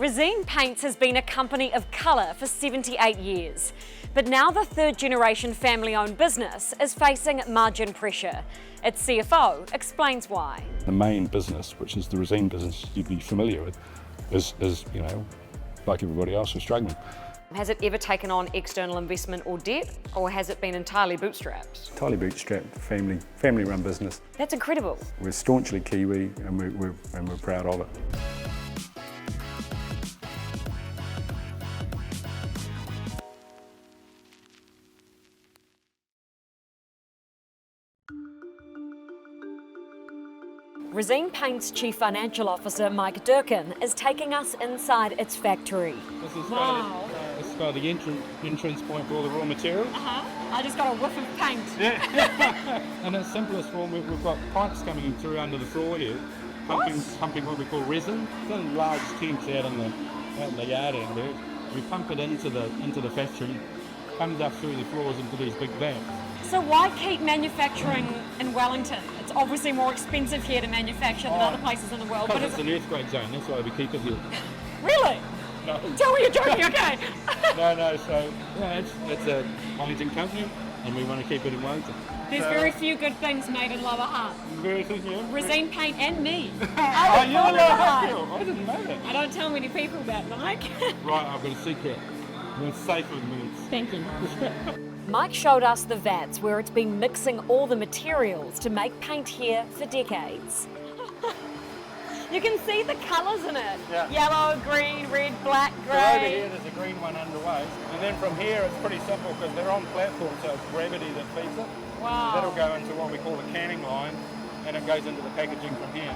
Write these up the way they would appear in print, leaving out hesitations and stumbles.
Resene Paints has been a company of colour for 78 years, but now the third-generation family-owned business is facing margin pressure. Its CFO explains why. The main business, which is the Resene business you'd be familiar with, is like everybody else, is struggling. Has it ever taken on external investment or debt, or has it been entirely bootstrapped? Entirely bootstrapped, family-run business. That's incredible. We're staunchly Kiwi, and we're proud of it. Resene Paint's Chief Financial Officer, Mike Durkin, is taking us inside its factory. This is Wow. the entrance point for all the raw materials. I just got a whiff of paint. Yeah. In its simplest form, we've got pipes coming through under the floor here, pumping what we call resin. It's in large tanks out in the yard out there. We pump it into the factory, comes up through the floors into these big vats. So why keep manufacturing in Wellington? It's obviously more expensive here to manufacture than other places in the world. Because it's an earthquake zone, that's why we keep it here. Really? No. Tell me you're joking, okay? No, so yeah, it's a Wellington company and we want to keep it in Wellington. There's very few good things made in Lower Hutt. Very few, yeah. Resene Paint and me. Oh, you're a Lower Hutt girl. I didn't know that. I don't tell many people that, Mike. Right, I've got a secret. You're safe with me. Thank you. Mike showed us the vats where it's been mixing all the materials to make paint here for decades. You can see the colours in it. Yeah. Yellow, green, red, black, So over grey. here there's a green one underway, and then from here it's pretty simple because they're on platform, so it's gravity that feeds it. Wow. That'll go into what we call the canning line, and it goes into the packaging from here.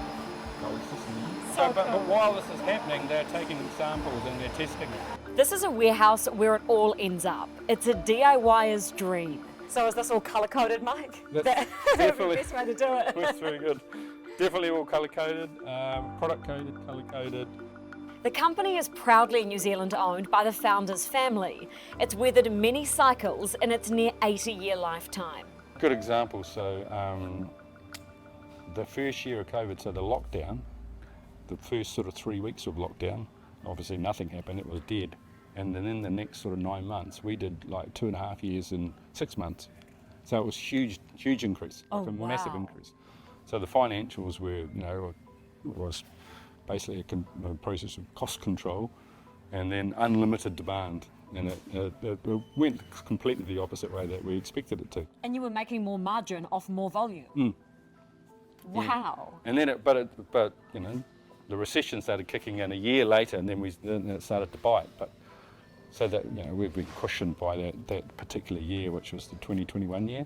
But while this is happening, they're taking samples and they're testing it. This is a warehouse where it all ends up. It's a DIYer's dream. So is this all colour-coded, Mike? That's That'd be the best way to do it. That's very good. Definitely all colour-coded, product-coded, colour-coded. The company is proudly New Zealand owned by the founder's family. It's weathered many cycles in its near 80-year lifetime. Good example, so the first year of COVID, so the lockdown, the first sort of 3 weeks of lockdown, obviously nothing happened, it was dead. And then in the next sort of 9 months, we did like 2.5 years in 6 months. So it was huge increase, like a massive increase. So the financials were, was basically a process of cost control and then unlimited demand. And it went completely the opposite way that we expected it to. And you were making more margin off more volume. Wow. And then the recession started kicking in a year later, and then it started to bite. But so that we've been cushioned by that particular year, which was the 2021 year.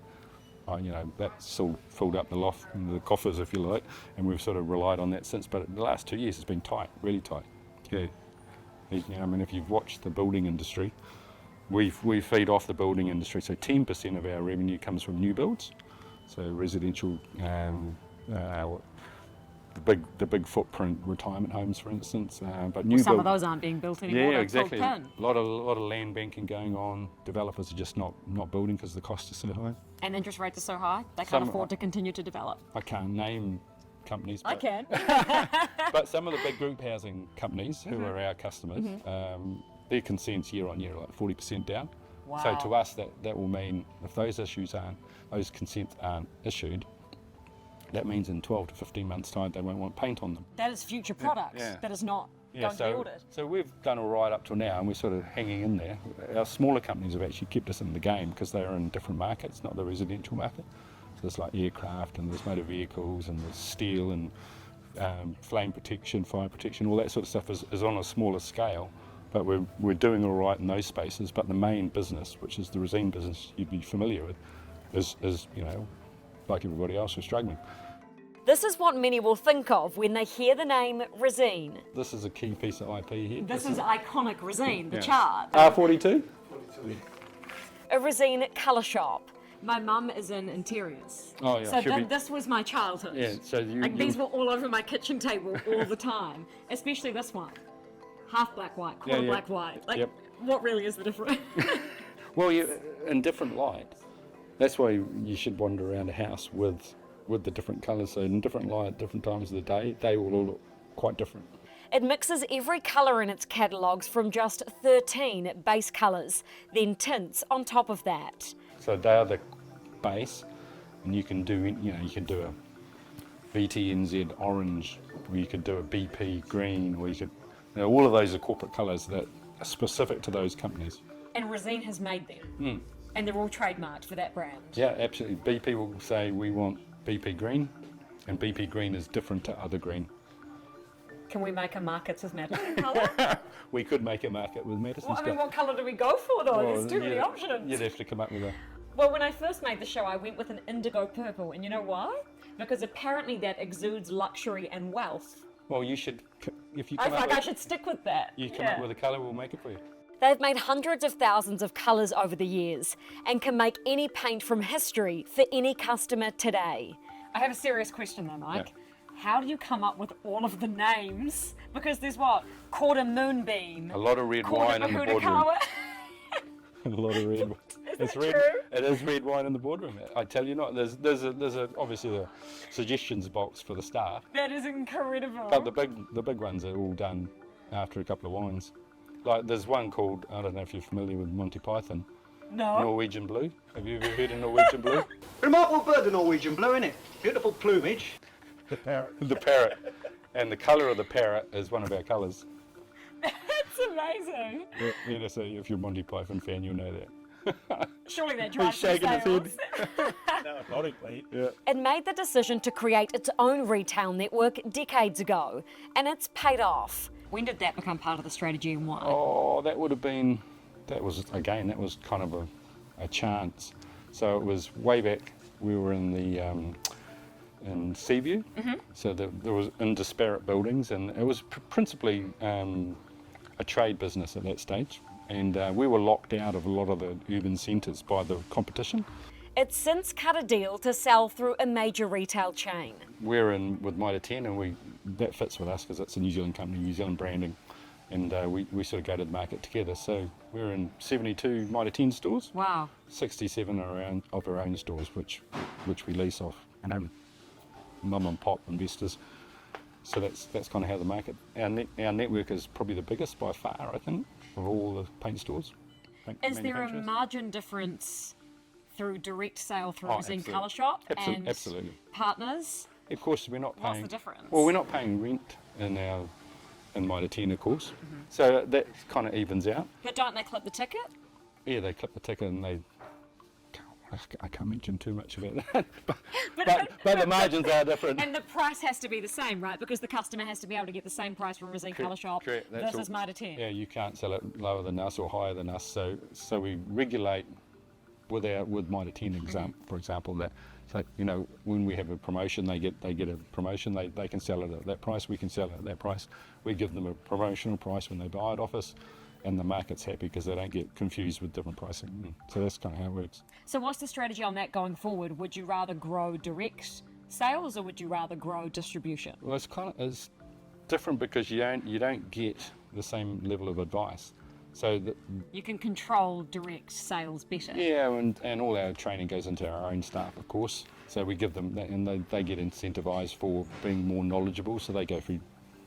That sort of filled up the coffers, if you like, and we've sort of relied on that since. But the last 2 years has been tight, really tight. Yeah. If you've watched the building industry, we feed off the building industry. So 10% of our revenue comes from new builds, so residential. The big footprint retirement homes, for instance, but new Some of those aren't being built anymore. Yeah, exactly. A lot of land banking going on. Developers are just not building because the cost is so high. And interest rates are so high, they can't afford to continue to develop. I can't name companies. I can. But some of the big group housing companies who are our customers, their consents year on year are like 40% down. Wow. So to us, that will mean if those consents aren't issued, that means in 12 to 15 months' time they won't want paint on them. That is future products. Yeah. That is not going to be ordered. So we've done all right up till now, and we're sort of hanging in there. Our smaller companies have actually kept us in the game because they are in different markets, not the residential market. So there's like aircraft and there's motor vehicles and there's steel and flame protection, fire protection, all that sort of stuff is on a smaller scale. But we're doing all right in those spaces. But the main business, which is the Resene business you'd be familiar with, is like everybody else, is struggling. This is what many will think of when they hear the name Resene. This is a key piece of IP here. This is iconic Resene, the chart. R42? A Resene colour shop. My mum is in interiors. Oh, yeah. So this was my childhood. Yeah, so these were all over my kitchen table all the time, especially this one. Half black, white, quarter black, white. What really is the difference? Well, in different light. That's why you should wander around a house with the different colours. So in different light, different times of the day, they will all look quite different. It mixes every colour in its catalogues from just 13 base colours, then tints on top of that. So they are the base, and you can do, you can do a BTNZ orange, or you could do a BP green, or you could, all of those are corporate colours that are specific to those companies. And Resene has made them, and they're all trademarked for that brand. Yeah, absolutely. BP will say we want BP green, and BP green is different to other green. Can we make a market with Madison colour? We could make a market with Madison's Well, what colour do we go for though? Well, There's too many options. You'd have to come up with a... Well, when I first made the show, I went with an indigo purple, and you know why? Because apparently that exudes luxury and wealth. Well, you should, if you I come feel up like with, I should stick with that. you come up with a colour, we'll make it for you. They've made hundreds of thousands of colours over the years and can make any paint from history for any customer today. I have a serious question though, Mike. Yeah. How do you come up with all of the names? Because there's what? Quarter moonbeam. A lot of red wine in the boardroom. A lot of red. Is that red. true? It is red wine in the boardroom. I tell you not. There's obviously a suggestions box for the staff, That is incredible. but the big ones are all done after a couple of wines. Like there's one called, I don't know if you're familiar with Monty Python, No. Norwegian Blue. Have you ever heard of Norwegian Blue? Remarkable bird, the Norwegian blue, innit? Beautiful plumage. The parrot. The parrot, and the colour of the parrot is one of our colours. That's amazing. Yeah, so if you're a Monty Python fan, you'll know that. Surely that He's drives some shaking his sales. head. No, ironically. Yeah. It made the decision to create its own retail network decades ago, and it's paid off. When did that become part of the strategy and why? Oh, that was kind of a chance. So it was way back, we were in the in Seaview, so there was in disparate buildings, and it was principally a trade business at that stage, and we were locked out of a lot of the urban centres by the competition. It's since cut a deal to sell through a major retail chain. We're in with Mitre 10, and that fits with us because it's a New Zealand company, New Zealand branding, and we sort of go to the market together. So we're in 72 Mitre 10 stores, Wow. 67 of our own stores, which we lease off, and mum and pop investors. So that's kind of how the market. Our network is probably the biggest by far, I think, of all the paint stores. Is there a margin difference through direct sale through Oh, Resene absolutely. Colour Shop and Absolutely. partners? Of course, we're not paying. What's the difference? Well, we're not paying rent in Mitre 10, of course. So that kind of evens out. But don't they clip the ticket? Yeah, they clip the ticket and I can't mention too much about that. but the margins are different. And the price has to be the same, right? Because the customer has to be able to get the same price from Resene Colour Shop Correct, that's versus all. Mitre 10. Yeah, you can't sell it lower than us or higher than us. So we regulate with Mitre 10 for example, that so when we have a promotion, they get a promotion. They can sell it at that price. We can sell it at that price. We give them a promotional price when they buy it off us, and the market's happy because they don't get confused with different pricing. So that's kind of how it works. So what's the strategy on that going forward? Would you rather grow direct sales or would you rather grow distribution? Well, it's different because you don't get the same level of advice. So You can control direct sales better. yeah, and all our training goes into our own staff, of course. So we give them that, and they get incentivised for being more knowledgeable. So they go through,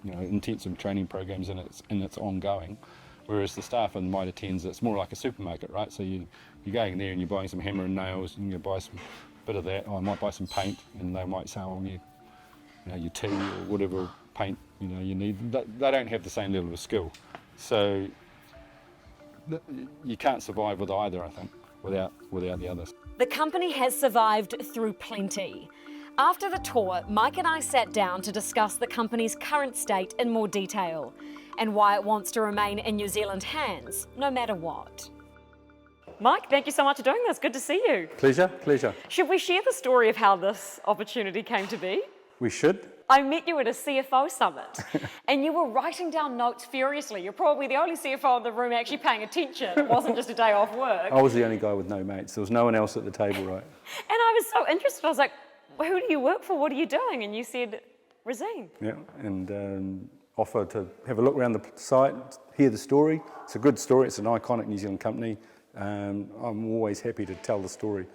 intensive training programs, and it's ongoing. Whereas the staff in Mitre 10s, it's more like a supermarket, right? So you're going there and you're buying some hammer and nails, and you buy some bit of that. Or I might buy some paint, and they might say, "Oh, your tea or whatever paint you need." They don't have the same level of skill, so you can't survive with either, I think, without the others. The company has survived through plenty. After the tour, Mike and I sat down to discuss the company's current state in more detail and why it wants to remain in New Zealand hands, no matter what. Mike, thank you so much for doing this. Good to see you. Pleasure. Should we share the story of how this opportunity came to be? We should. I met you at a CFO summit and you were writing down notes furiously. You're probably the only CFO in the room actually paying attention. It wasn't just a day off work. I was the only guy with no mates. There was no one else at the table, right? And I was so interested. I was like, well, who do you work for? What are you doing? And you said, Resene. Yeah, and offer to have a look around the site, hear the story. It's a good story. It's an iconic New Zealand company. I'm always happy to tell the story.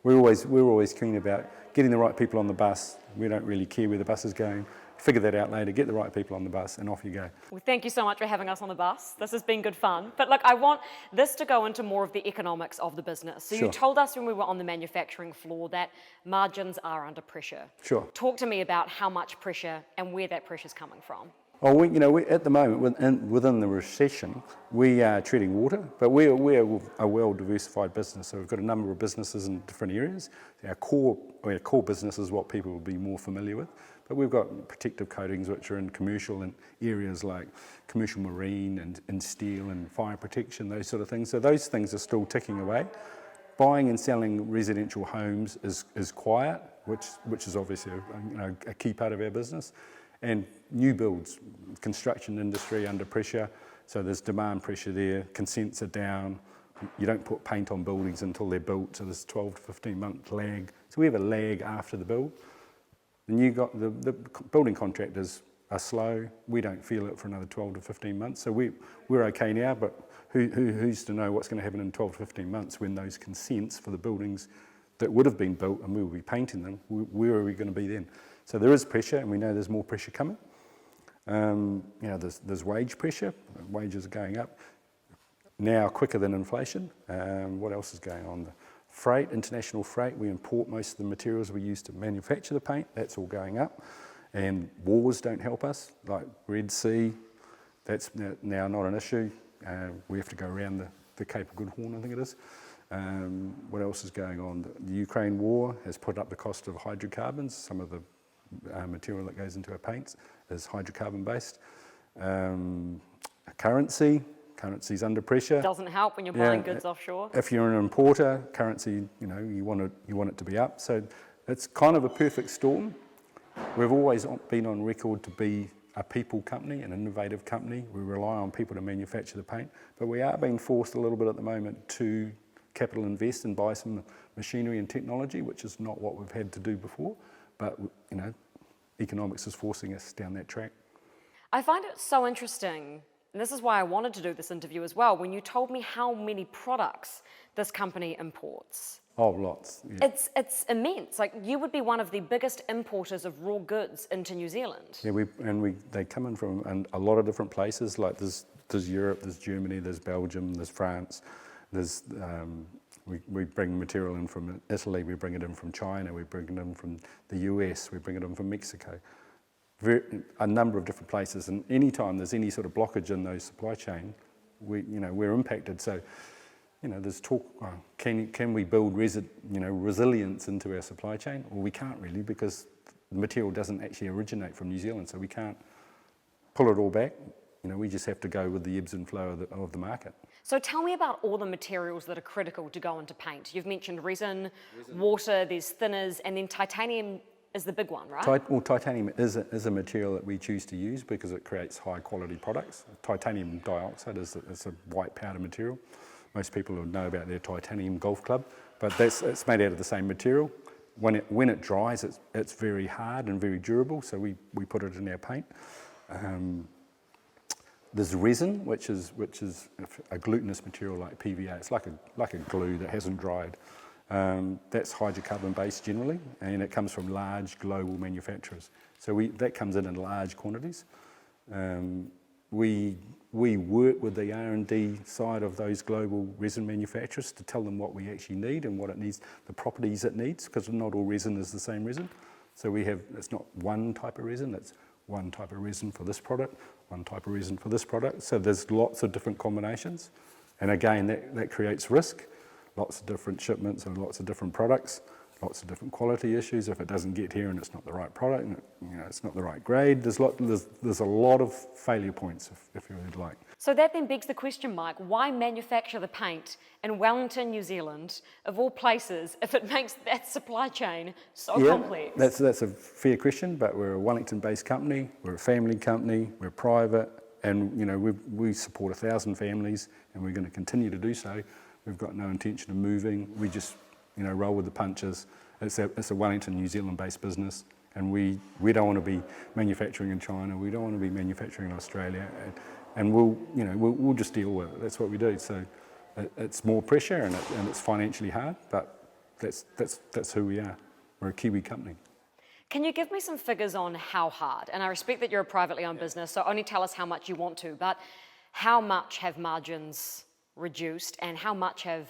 We're always keen about getting the right people on the bus. We don't really care where the bus is going. figure that out later, get the right people on the bus, and off you go. Well, thank you so much for having us on the bus. This has been good fun. But look, I want this to go into more of the economics of the business. So Sure. you told us when we were on the manufacturing floor that margins are under pressure. Sure. Talk to me about how much pressure and where that pressure's coming from. Well, we, at the moment, within the recession, we are treating water, but we're a well-diversified business, so we've got a number of businesses in different areas. Our core business is what people will be more familiar with, but we've got protective coatings which are in commercial and areas like commercial marine and steel and fire protection, those sort of things. So those things are still ticking away. Buying and selling residential homes is quiet, which is obviously a key part of our business. And new builds, construction industry under pressure, so there's demand pressure there, consents are down, you don't put paint on buildings until they're built, so there's 12 to 15 month lag. So we have a lag after the build. And the building contractors are slow, we don't feel it for another 12 to 15 months, so we're okay now, but who's to know what's going to happen in 12 to 15 months when those consents for the buildings that would have been built and we will be painting them, where are we going to be then? So there is pressure, and we know there's more pressure coming. There's wage pressure. Wages are going up now quicker than inflation. What else is going on? The freight, international freight. We import most of the materials we use to manufacture the paint. That's all going up. And wars don't help us, like Red Sea. That's now not an issue. We have to go around the Cape of Good Horn, I think it is. What else is going on? The Ukraine war has put up the cost of hydrocarbons. Some of the material that goes into our paints is hydrocarbon based. Currency's under pressure. Doesn't help when you're buying goods offshore. If you're an importer, currency, you want it to be up. So it's kind of a perfect storm. We've always been on record to be a people company, an innovative company. We rely on people to manufacture the paint, but we are being forced a little bit at the moment to capital invest and buy some machinery and technology, which is not what we've had to do before. But, economics is forcing us down that track. I find it so interesting, and this is why I wanted to do this interview as well, when you told me how many products this company imports. Oh, lots. Yeah. It's immense. Like, you would be one of the biggest importers of raw goods into New Zealand. Yeah, they come in from a lot of different places. Like there's Europe, there's Germany, there's Belgium, there's France, there's we bring material in from Italy, we bring it in from China, we bring it in from the US, we bring it in from Mexico. A number of different places, and any time there's any sort of blockage in those supply chain, we're impacted. So, there's talk, can we build resilience into our supply chain? Well, we can't really, because the material doesn't actually originate from New Zealand, so we can't pull it all back. We just have to go with the ebbs and flow of the market. So tell me about all the materials that are critical to go into paint. You've mentioned resin, water, there's thinners, and then titanium is the big one, right? Titanium is a material that we choose to use because it creates high quality products. Titanium dioxide is a white powder material. Most people would know about their titanium golf club, but it's made out of the same material. When it dries, it's very hard and very durable, so we put it in our paint. There's resin, which is a glutinous material like PVA. It's like a glue that hasn't dried. That's hydrocarbon based generally, and it comes from large global manufacturers. So that comes in large quantities. We work with the R&D side of those global resin manufacturers to tell them what we actually need and what it needs, the properties it needs, because not all resin is the same resin. So it's not one type of resin, it's one type of resin for this product, one type of resin for this product. So there's lots of different combinations. And again, that creates risk. Lots of different shipments and lots of different products, lots of different quality issues. If it doesn't get here and it's not the right product, and it's not the right grade, there's a lot of failure points, if you would like. So that then begs the question, Mike, why manufacture the paint in Wellington, New Zealand, of all places, if it makes that supply chain so complex? That's a fair question, but we're a Wellington-based company, we're a family company, we're private, and we support 1,000 families, and we're going to continue to do so. We've got no intention of moving. We just, roll with the punches. It's a Wellington, New Zealand-based business, and we don't want to be manufacturing in China. We don't want to be manufacturing in Australia, and we'll just deal with it. That's what we do. So it's more pressure, and it's financially hard, but that's who we are. We're a Kiwi company. Can you give me some figures on how hard? And I respect that you're a privately owned business, so only tell us how much you want to, but how much have margins reduced and how much have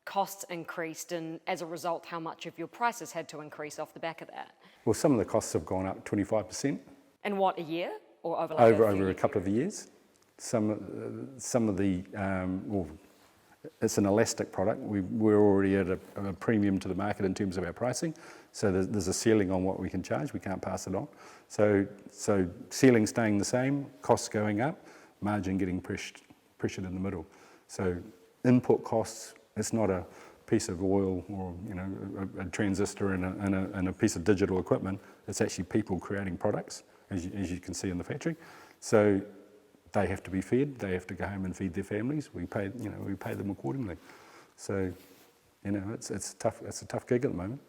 costs increased, and as a result, how much of your prices had to increase off the back of that? Well, some of the costs have gone up 25%. In what, a year? Or over Over a couple of years. Some of the, well, it's an elastic product. We're already at a premium to the market in terms of our pricing, so there's a ceiling on what we can charge. We can't pass it on. So ceiling staying the same, costs going up, margin getting pressured in the middle. So input costs, it's not a piece of oil or a transistor and a piece of digital equipment. It's actually people creating products, as you can see in the factory. So they have to be fed. They have to go home and feed their families. We pay them accordingly. So it's a tough gig at the moment.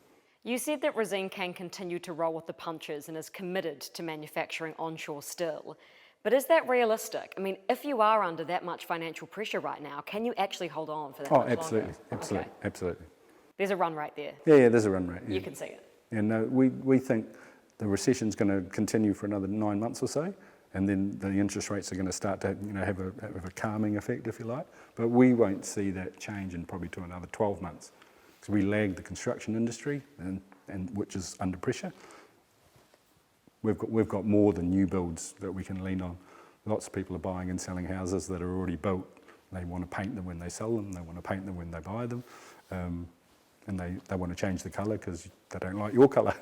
You said that Resene can continue to roll with the punches and is committed to manufacturing onshore still. But is that realistic? I mean, if you are under that much financial pressure right now, can you actually hold on for that much absolutely, longer? Absolutely. There's a run rate there. Yeah, there's a run rate. Yeah. You can see it. And no, we think the recession's going to continue for another 9 months or so, and then the interest rates are going to start to have a calming effect, if you like. But we won't see that change in probably to another 12 months, because we lag the construction industry, and which is under pressure. We've got more than new builds that we can lean on. Lots of people are buying and selling houses that are already built. They want to paint them when they sell them. They want to paint them when they buy them. And they want to change the colour because they don't like your colour.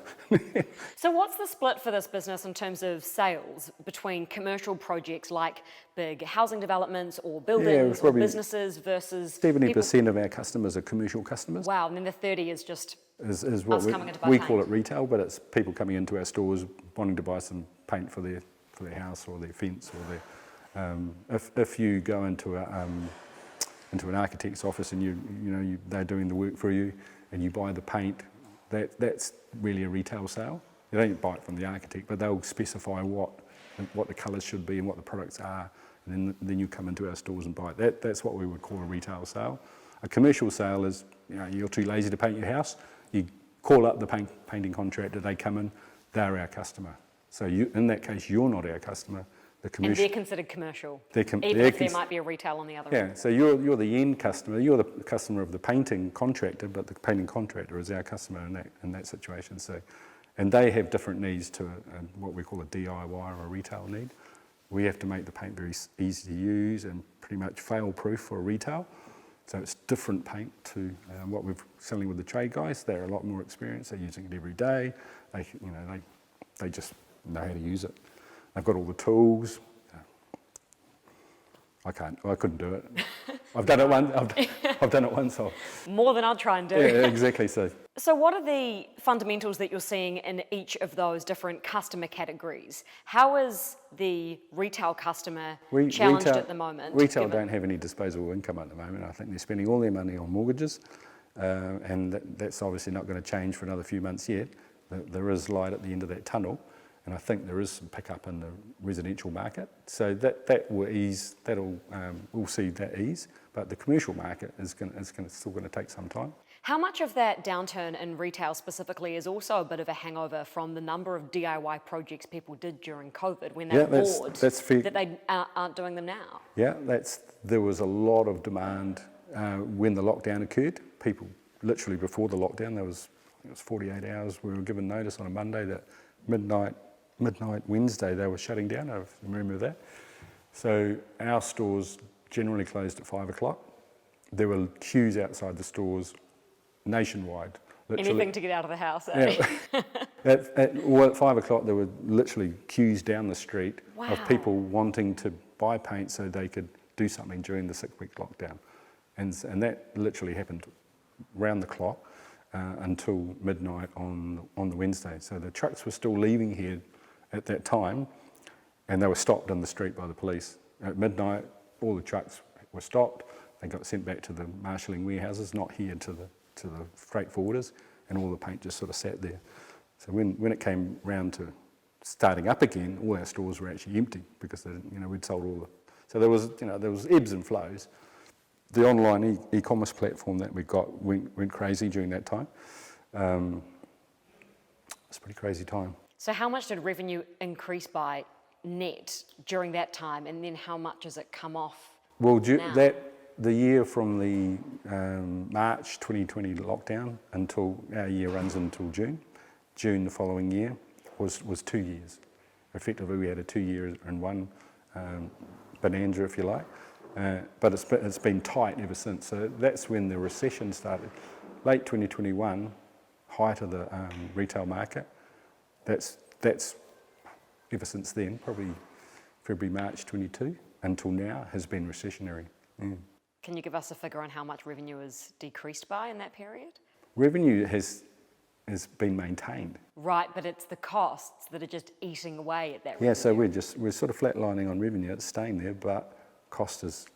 So what's the split for this business in terms of sales between commercial projects like big housing developments or buildings or businesses versus 70% of our customers are commercial customers. Wow, and then the 30 is just is what coming into buy we paint. call it retail, but it's people coming into our stores wanting to buy some paint for their house or their fence or their. If you go into an architect's office and they're doing the work for you and you buy the paint, that's really a retail sale. You don't buy it from the architect, but they'll specify what the colours should be and what the products are, and then you come into our stores and buy it. That's what we would call a retail sale. A commercial sale is, you're too lazy to paint your house, you call up the painting contractor, they come in, they're our customer. So in that case, you're not our customer. And they're considered commercial, even they're if there might be a retail on the other end. Yeah, so you're the end customer, you're the customer of the painting contractor, but the painting contractor is our customer in that situation. So, and they have different needs to what we call a DIY or a retail need. We have to make the paint very easy to use and pretty much fail-proof for retail. So it's different paint to what we're selling with the trade guys. They're a lot more experienced, they're using it every day. They just know how to use it. They've got all the tools. I couldn't do it. I've done it once. More than I'll try and do. Yeah, exactly. So what are the fundamentals that you're seeing in each of those different customer categories? How is the retail customer challenged at the moment? Retail don't have any disposable income at the moment. I think they're spending all their money on mortgages, and that's obviously not going to change for another few months yet. There is light at the end of that tunnel. And I think there is some pickup in the residential market, so that will ease. We'll see that ease, but the commercial market is still going to take some time. How much of that downturn in retail specifically is also a bit of a hangover from the number of DIY projects people did during COVID when they were bored that they aren't doing them now? Yeah, there was a lot of demand when the lockdown occurred. People literally before the lockdown, it was 48 hours. We were given notice on a Monday that midnight Wednesday they were shutting down. I remember that. So our stores generally closed at 5 o'clock. There were queues outside the stores nationwide. Literally. Anything to get out of the house, eh? Yeah. at 5 o'clock there were literally queues down the street of people wanting to buy paint so they could do something during the 6-week lockdown. And that literally happened round the clock until midnight on the Wednesday. So the trucks were still leaving here at that time, and they were stopped in the street by the police. At midnight, all the trucks were stopped. They got sent back to the marshalling warehouses, not here to the freight forwarders, and all the paint just sort of sat there. So when it came round to starting up again, all our stores were actually empty because we'd sold all the. So there was ebbs and flows. The online e-commerce platform that we got went crazy during that time. It's a pretty crazy time. So how much did revenue increase by net during that time, and then how much has it come off? Well, now? the year from the March 2020 lockdown until our year runs until June. June the following year was 2 years. Effectively, we had a 2 year in one bonanza, if you like. But it's been tight ever since. So that's when the recession started. Late 2021, height of the retail market. That's ever since then, probably February, March 22 until now, has been recessionary. Can you give us a figure on how much revenue has decreased by in that period? Revenue has been maintained. Right, but it's the costs that are just eating away at that revenue. Yeah, so we're sort of flatlining on revenue. It's staying there, but cost is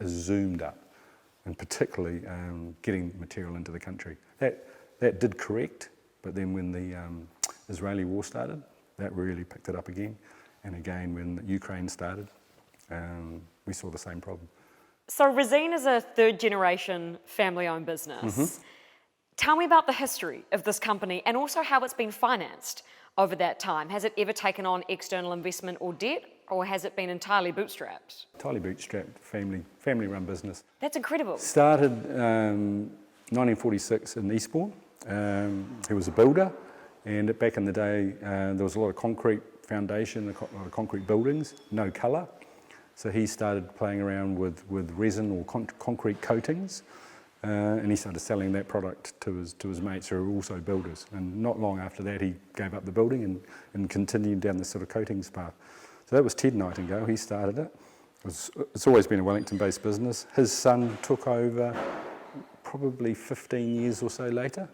zoomed up, and particularly getting material into the country. That did correct, but then when the Israeli war started, that really picked it up again. And again, when Ukraine started, we saw the same problem. So Resene is a third-generation family-owned business. Tell me about the history of this company and also how it's been financed over that time. Has it ever taken on external investment or debt, or has it been entirely bootstrapped? Entirely bootstrapped, family-run business. That's incredible. Started 1946 in Eastbourne. He was a builder, and back in the day, there was a lot of concrete foundation, a lot of concrete buildings, no colour. So he started playing around with resin or concrete coatings, and he started selling that product to his mates who were also builders. And not long after that, he gave up the building and continued down this sort of coatings path. So that was Ted Nightingale. He started it. It's always been a Wellington-based business. His son took over probably 15 years or so later.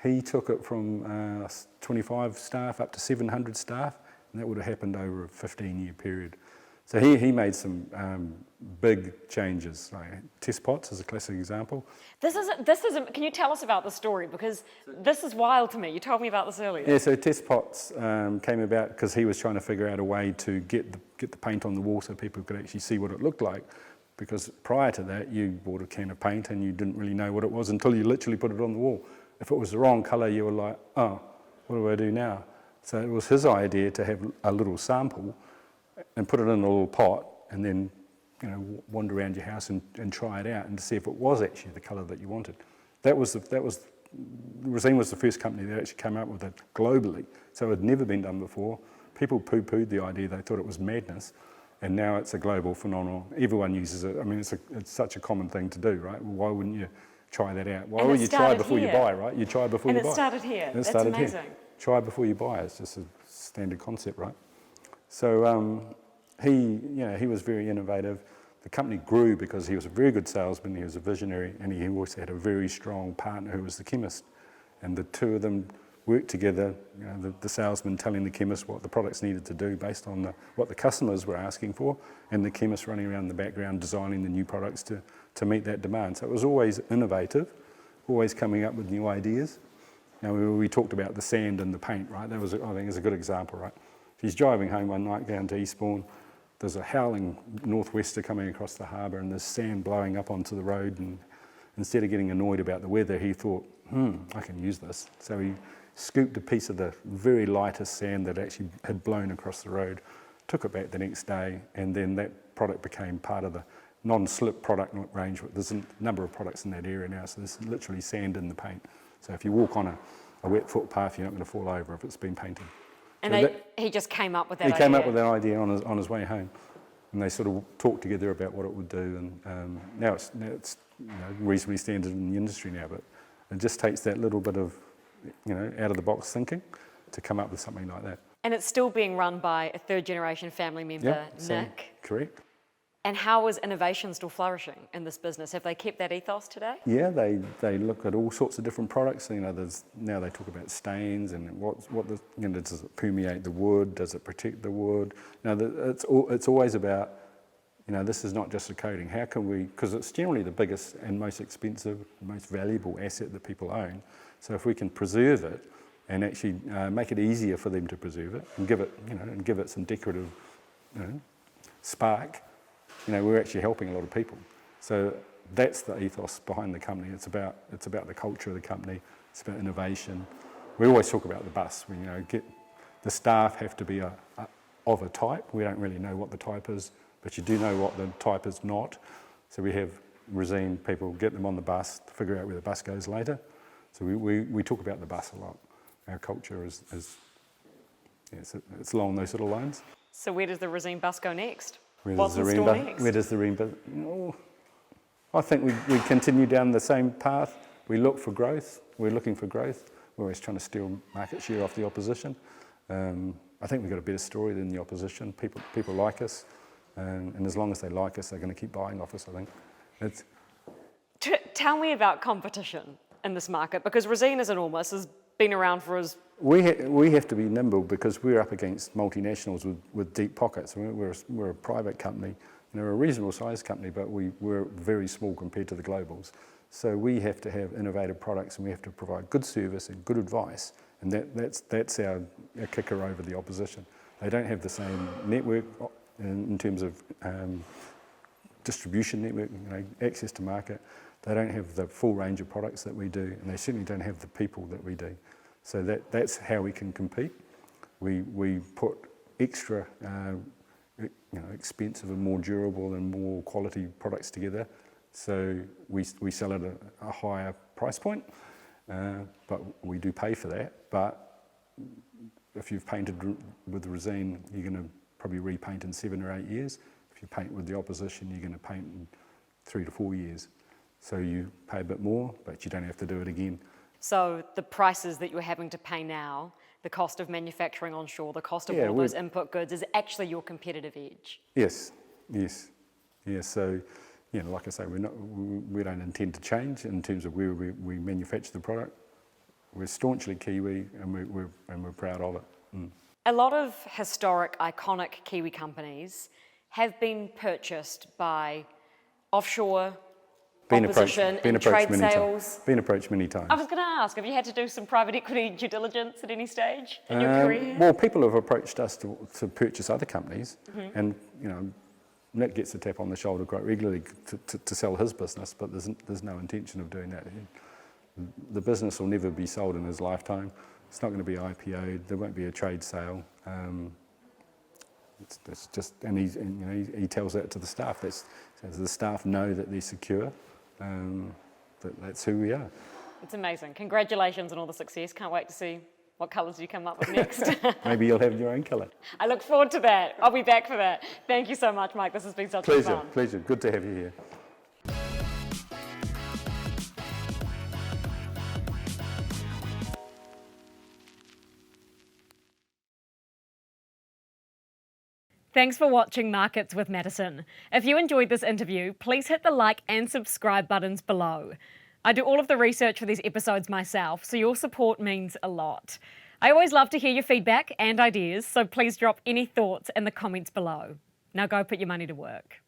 He took it from 25 staff up to 700 staff, and that would have happened over a 15-year period. So he made some big changes. Like test pots is a classic example. This is. Can you tell us about the story, because this is wild to me. You told me about this earlier. Yeah, so test pots came about because he was trying to figure out a way to get the paint on the wall so people could actually see what it looked like. Because prior to that, you bought a can of paint and you didn't really know what it was until you literally put it on the wall. If it was the wrong colour, you were like, oh, what do I do now? So it was his idea to have a little sample and put it in a little pot, and then wander around your house and try it out and to see if it was actually the colour that you wanted. Resene was the first company that actually came up with it globally, so it had never been done before. People poo-pooed the idea; they thought it was madness, and now it's a global phenomenon. Everyone uses it. I mean, it's such a common thing to do, right? Well, why wouldn't you try that out? Why would you try before you buy, right? You try before you buy. And it started here. That's amazing. Try before you buy. It's just a standard concept, right? So he was very innovative. The company grew because he was a very good salesman, he was a visionary, and he also had a very strong partner who was the chemist. And the two of them worked together, the salesman telling the chemist what the products needed to do based on what the customers were asking for, and the chemist running around in the background designing the new products to meet that demand. So it was always innovative, always coming up with new ideas. Now we talked about the sand and the paint, right? That was, I think, is a good example, right? He's driving home one night down to Eastbourne. There's a howling northwester coming across the harbour, and there's sand blowing up onto the road. And instead of getting annoyed about the weather, he thought, I can use this. So he scooped a piece of the very lightest sand that actually had blown across the road, took it back the next day, and then that product became part of the non-slip product range. There's a number of products in that area now, so there's literally sand in the paint. So if you walk on a wet footpath, you're not going to fall over if it's been painted. And So he just came up with that idea. He came up with that idea on his way home, and they sort of talked together about what it would do. And now it's reasonably standard in the industry now, but it just takes that little bit of out of the box thinking to come up with something like that. And it's still being run by a third-generation family member, so, Nick. Correct. And how is innovation still flourishing in this business? Have they kept that ethos today? Yeah, they look at all sorts of different products. Now they talk about stains and does it permeate the wood? Does it protect the wood? Now it's always about this is not just a coating. How can we? Because it's generally the biggest and most expensive, most valuable asset that people own. So if we can preserve it and actually make it easier for them to preserve it and give it some decorative spark. We're actually helping a lot of people. So that's the ethos behind the company. It's about the culture of the company. It's about innovation. We always talk about the bus. We, the staff have to be of a type. We don't really know what the type is, but you do know what the type is not. So we have Resene people get them on the bus to figure out where the bus goes later. So we talk about the bus a lot. Our culture is it's along those little lines. So where does the Resene bus go next? Where What's in store next? Where does the Resene bus? Oh, I think we continue down the same path. We look for growth. We're looking for growth. We're always trying to steal market share off the opposition. I think we've got a better story than the opposition. People like us, and as long as they like us, they're going to keep buying off us, I think. Tell me about competition in this market, because Resene is enormous, has been around for as... We have to be nimble because we're up against multinationals with deep pockets. We're a private company, we're a reasonable sized company, but we're very small compared to the globals. So we have to have innovative products, and we have to provide good service and good advice, and that's our kicker over the opposition. They don't have the same network in terms of distribution network, access to market. They don't have the full range of products that we do, and they certainly don't have the people that we do. So that's how we can compete. We put extra, expensive and more durable and more quality products together. So we sell at a higher price point, but we do pay for that. But if you've painted with Resene, you're going to probably repaint in 7 or 8 years. If you paint with the opposition, you're going to paint in 3 to 4 years. So you pay a bit more, but you don't have to do it again. So the prices that you're having to pay now, the cost of manufacturing onshore, the cost of all those input goods is actually your competitive edge? Yes. So, like I say, we don't intend to change in terms of where we manufacture the product. We're staunchly Kiwi, and we're proud of it. A lot of historic, iconic Kiwi companies have been purchased by offshore opposition and trade sales. Been approached many times. I was going to ask, have you had to do some private equity due diligence at any stage in your career? Well, people have approached us to purchase other companies, and Nick gets a tap on the shoulder quite regularly to sell his business, but there's no intention of doing that. The business will never be sold in his lifetime. It's not going to be IPO'd. There won't be a trade sale. It's just, and he tells that to the staff. The staff know that they're secure. That's who we are. It's amazing. Congratulations on all the success. Can't wait to see what colours you come up with next. Maybe you'll have your own colour. I look forward to that. I'll be back for that. Thank you so much, Mike. This has been such a fun. Pleasure. Good to have you here. Thanks for watching Markets with Madison. If you enjoyed this interview, please hit the like and subscribe buttons below. I do all of the research for these episodes myself, so your support means a lot. I always love to hear your feedback and ideas, so please drop any thoughts in the comments below. Now go put your money to work.